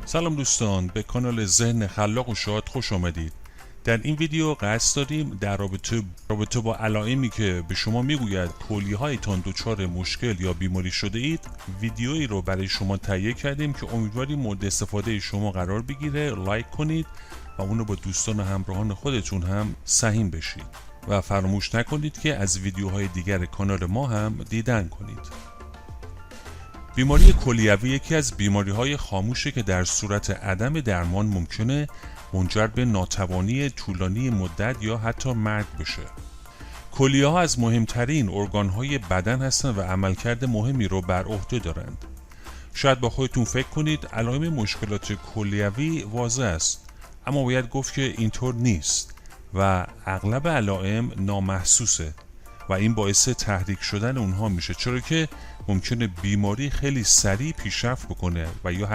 سلام دوستان، به کانال ذهن خلاق و شاد خوش آمدید. در این ویدیو قصد داریم در رابطه با علائمی که به شما میگوید کلیه‌هایتان دچار مشکل یا بیماری شده اید ویدیویی رو برای شما تهیه کردیم که امیدواریم مورد استفاده شما قرار بگیره. لایک کنید و اون رو با دوستان و همراهان خودتون هم سهیم بشید و فراموش نکنید که از ویدیوهای دیگر کانال ما هم دیدن کنید. بیماری کلیوی یکی از بیماری‌های خاموشه که در صورت عدم درمان ممکنه منجر به ناتوانی طولانی مدت یا حتی مرگ بشه. کلیه‌ها از مهمترین ارگان‌های بدن هستند و عملکرد مهمی رو بر عهده دارند. شاید با خودتون فکر کنید علائم مشکلات کلیوی واضح است، اما باید گفت که اینطور نیست و اغلب علائم نامحسوسه و این باعث تحریک شدن اونها میشه، چرا که ممکنه بیماری خیلی سریع پیشرفت بکنه و یا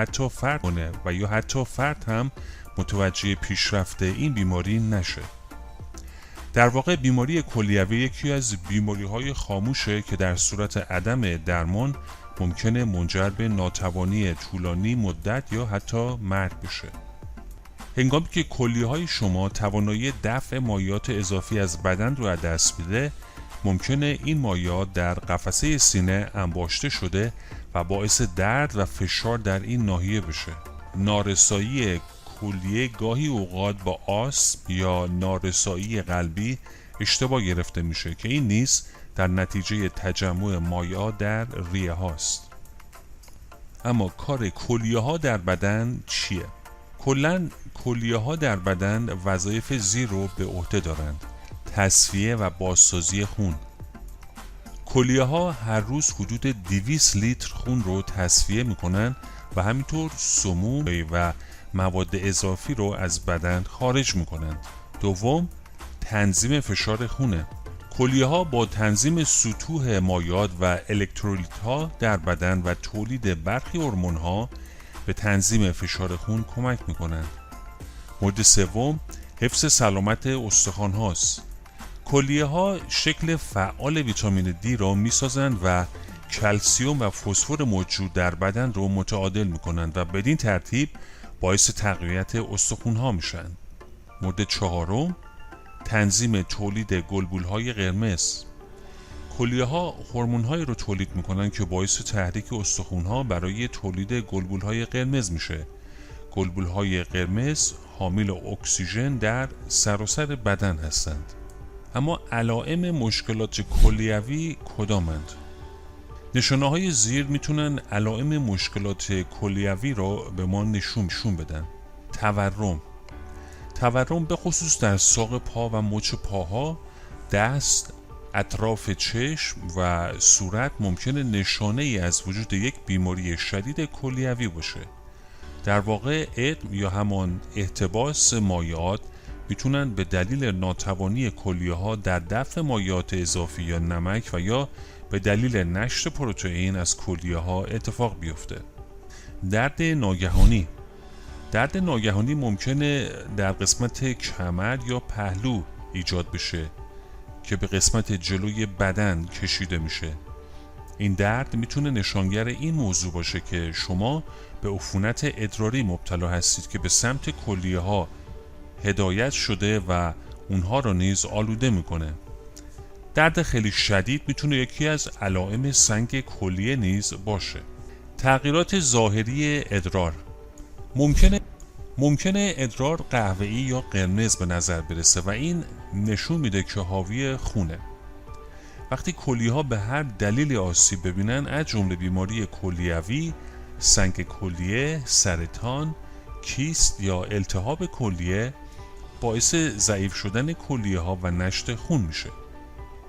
حتی فرد هم متوجه پیشرفت این بیماری نشه. در واقع بیماری کلیوی یکی از بیماری‌های خاموشه که در صورت عدم درمان ممکنه منجر به ناتوانی طولانی مدت یا حتی مرگ بشه. هنگامی که کلیه‌های شما توانایی دفع مایعات اضافی از بدن رو از دست میده، ممکنه این مایعات در قفسه سینه انباشته شده و باعث درد و فشار در این ناحیه بشه. نارسایی کلیه گاهی اوقات با آسم یا نارسایی قلبی اشتباه گرفته میشه که این نیز در نتیجه تجمع مایعات در ریه هاست. اما کار کلیه ها در بدن چیه؟ کلاً کلیه ها در بدن وظایف زیر رو به عهده دارند: تصفیه و بازسازی خون. کلیه ها هر روز حدود 200 لیتر خون رو تصفیه میکنن و همینطور سموم و مواد اضافی رو از بدن خارج میکنن. دوم، تنظیم فشار خونه. کلیه ها با تنظیم سطوح مایعات و الکترولیت ها در بدن و تولید برخی هورمون ها به تنظیم فشار خون کمک میکنن. مورد سوم، حفظ سلامت استخوان هاست. کلیه ها شکل فعال ویتامین دی را می سازند و کلسیم و فسفر موجود در بدن را متعادل می کنند و بدین ترتیب باعث تقویت استخوان ها میشن. مورد چهارم، تنظیم تولید گلبول های قرمز. کلیه ها هورمون هایی رو تولید می کنند که باعث تحریک استخوان ها برای تولید گلبول های قرمز میشه. گلبول های قرمز حامل اکسیژن در سراسر بدن هستند. اما علائم مشکلات کلیوی کدامند؟ نشانه های زیر میتونن علائم مشکلات کلیوی را به ما نشون بدن. تورم به خصوص در ساق پا و مچ پاها، دست، اطراف چشم و صورت ممکنه نشانه ای از وجود یک بیماری شدید کلیوی باشه. در واقع ادم یا همان احتباس مایعات میتونن به دلیل ناتوانی کلیه ها در دفع مایعات اضافی یا نمک و یا به دلیل نشت پروتئین از کلیه ها اتفاق بیفته. درد ناگهانی ممکنه در قسمت کمر یا پهلو ایجاد بشه که به قسمت جلوی بدن کشیده میشه. این درد میتونه نشانگر این موضوع باشه که شما به عفونت ادراری مبتلا هستید که به سمت کلیه ها هدایت شده و اونها را نیز آلوده میکنه. درد خیلی شدید میتونه یکی از علائم سنگ کلیه نیز باشه. تغییرات ظاهری ادرار. ممکنه ادرار قهوه‌ای یا قرمز به نظر برسه و این نشون میده که حاوی خونه. وقتی کلیه ها به هر دلیل آسیب ببینن، از جمله بیماری کلیوی، سنگ کلیه، سرطان، کیست یا التهاب کلیه، باعث ضعیف شدن کلیه ها و نشت خون میشه.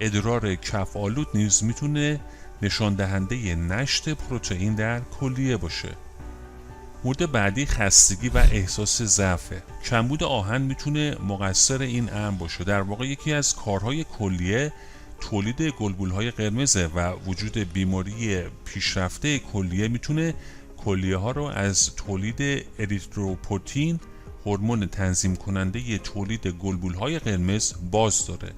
ادرار کف آلود نیز میتونه نشان دهنده نشت پروتئین در کلیه باشه. مورد بعدی خستگی و احساس ضعف. کمبود آهن میتونه مقصر این امر باشه. در واقع یکی از کارهای کلیه تولید گلبول‌های قرمزه و وجود بیماری پیشرفته کلیه میتونه کلیه ها رو از تولید اریتروپویتین، هورمون تنظیم کننده تولید گلبول‌های قرمز، باز داره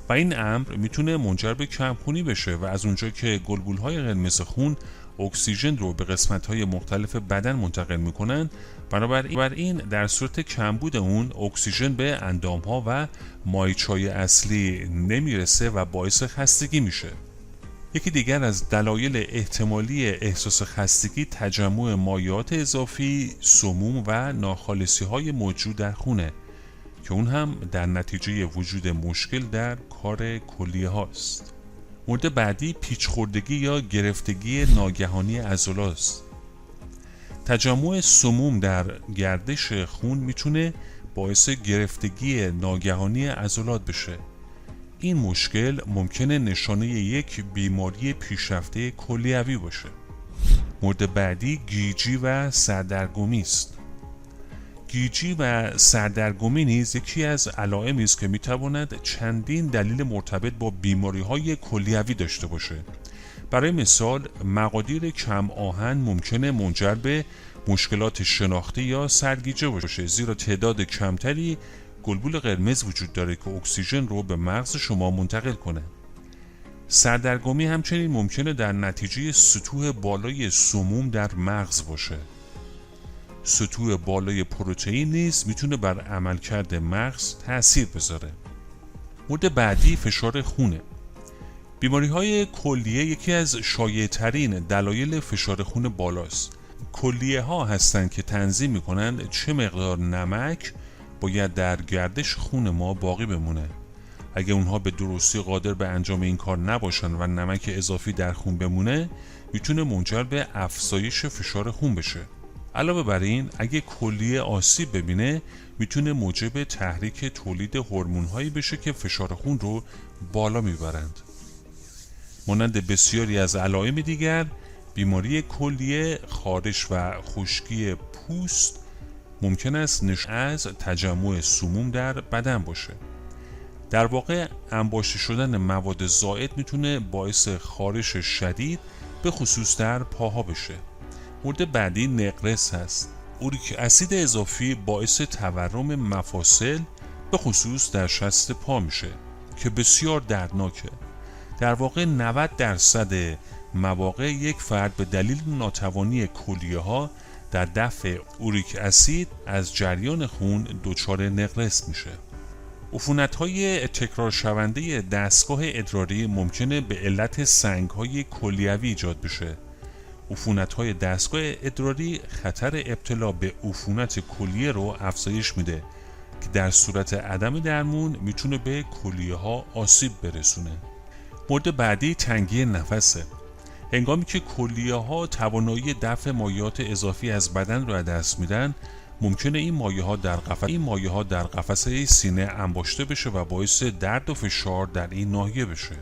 و این امر میتونه منجر به کمخونی بشه و از اونجا که گلبول‌های قرمز خون اکسیژن رو به قسمت‌های مختلف بدن منتقل می‌کنند. بنابراین در صورت کمبود اون اکسیژن به اندام‌ها و مایچه‌های اصلی نمیرسه و باعث خستگی میشه. یکی دیگر از دلایل احتمالی احساس خستگی تجمع مایعات اضافی، سموم و ناخالصی‌های موجود در خونه که اون هم در نتیجه وجود مشکل در کار کلیه هاست. مورد بعدی پیچ‌خوردگی یا گرفتگی ناگهانی عضلات است. تجمع سموم در گردش خون میتونه باعث گرفتگی ناگهانی عضلات بشه. این مشکل ممکنه نشانه یک بیماری پیشرفته کلیوی باشه. مورد بعدی گیجی و سردرگمی است. گیجی و سردرگمی نیز یکی از علائمی است که میتواند چندین دلیل مرتبط با بیماری‌های کلیوی داشته باشه. برای مثال مقادیر کم آهن ممکنه منجر به مشکلات شناختی یا سرگیجه باشه، زیرا تعداد کمتری گلبول قرمز وجود داره که اکسیژن رو به مغز شما منتقل کنه. سردرگمی همچنین ممکنه در نتیجه سطوح بالای سموم در مغز باشه. سطوح بالای پروتئین نیز میتونه بر عملکرد مغز تأثیر بذاره. مورد بعدی فشار خونه. بیماری‌های کلیه یکی از شایع‌ترین دلایل فشار خون بالاست. کلیه ها هستند که تنظیم میکنند چه مقدار نمک باید در گردش خون ما باقی بمونه. اگه اونها به درستی قادر به انجام این کار نباشن و نمک اضافی در خون بمونه میتونه منجر به افزایش فشار خون بشه. علاوه بر این اگه کلیه آسیب ببینه میتونه موجب تحریک تولید هورمون‌هایی بشه که فشار خون رو بالا میبرند. مانند بسیاری از علائم دیگر بیماری کلیه، خارش و خشکی پوست ممکن است نشانه از تجمع سموم در بدن باشه. در واقع انباشته شدن مواد زائد میتونه باعث خارش شدید به خصوص در پاها بشه. مورد بعدی نقرس هست. اوریک اسید اضافی باعث تورم مفاصل به خصوص در شست پا میشه که بسیار دردناکه. در واقع 90% مواقع یک فرد به دلیل ناتوانی کلیه ها در دفع اوریک اسید از جریان خون دچار نقرس میشه. عفونت‌های تکرار شونده دستگاه ادراری ممکنه به علت سنگ‌های کلیوی ایجاد بشه. عفونت‌های دستگاه ادراری خطر ابتلا به عفونت کلیه رو افزایش میده که در صورت عدم درمون میتونه به کلیه ها آسیب برسونه. مورد بعدی تنگی نفسه. هنگامی که کلیه ها توانایی دفع مایعات اضافی از بدن رو از دست میدن ممکنه این مایع ها در قفسه سینه انباشته بشه و باعث درد و فشار در این ناحیه بشه.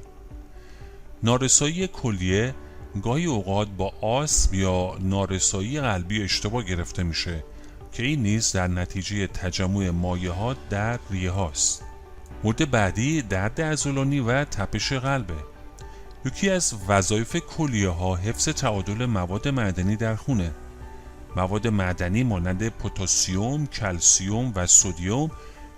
نارسایی کلیه گاهی اوقات با آسم یا نارسایی قلبی اشتباه گرفته میشه که این نیز در نتیجه تجمع مایعات در ریه هاست. مورد بعدی درد عضلانی و تپش قلبه. یکی از وظایف کلیه ها حفظ تعادل مواد معدنی در خونه. مواد معدنی مانند پتاسیم، کلسیم و سدیم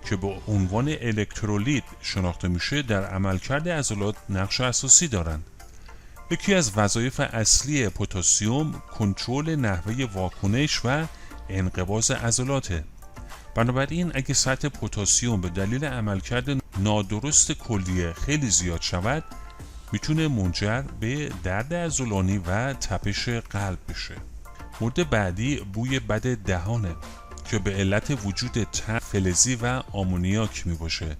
که به عنوان الکترولیت شناخته میشه در عملکرد عضلات نقش اساسی دارند. یکی از وظایف اصلی پتاسیم کنترل نحوه واکنش و انقباض عضلاته. بنابراین اگه سطح پتاسیم به دلیل عملکرد نادرست کلیه خیلی زیاد شود میتونه منجر به درد عضلانی و تپش قلب بشه. مورد بعدی بوی بد دهانه که به علت وجود تب فلزی و آمونیاک میباشه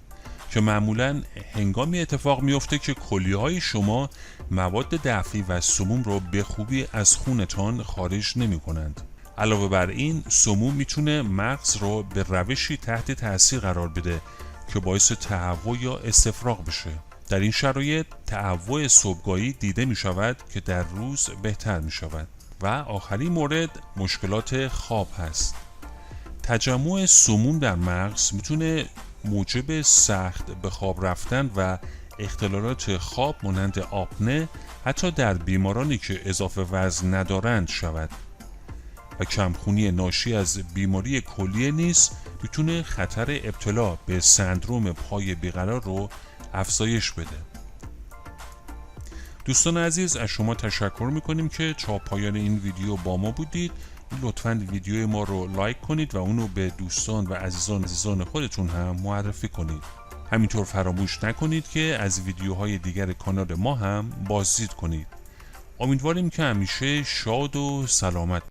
که معمولا هنگامی اتفاق میفته که کلیه های شما مواد دفعی و سموم رو به خوبی از خونتان خارج نمی کنند. علاوه بر این سموم میتونه مغز رو به روشی تحت تاثیر قرار بده که باعث تهوع یا استفراغ بشه. در این شرایط تهوع صبحگاهی دیده می شود که در روز بهتر می شود. و آخرین مورد مشکلات خواب هست. تجمع سموم در مغز میتونه موجب سخت به خواب رفتن و اختلالات خواب مانند آپنه حتی در بیمارانی که اضافه وزن ندارند شود و کمخونی ناشی از بیماری کلیه نیز میتونه خطر ابتلا به سندروم پای بیقرار رو افزایش بده. دوستان عزیز، از شما تشکر میکنیم که تا پایان این ویدیو با ما بودید. لطفاً ویدیو ما رو لایک کنید و اونو به دوستان و عزیزان خودتون هم معرفی کنید. همینطور فراموش نکنید که از ویدیوهای دیگر کانال ما هم بازدید کنید. امیدواریم که همیشه شاد و سلامت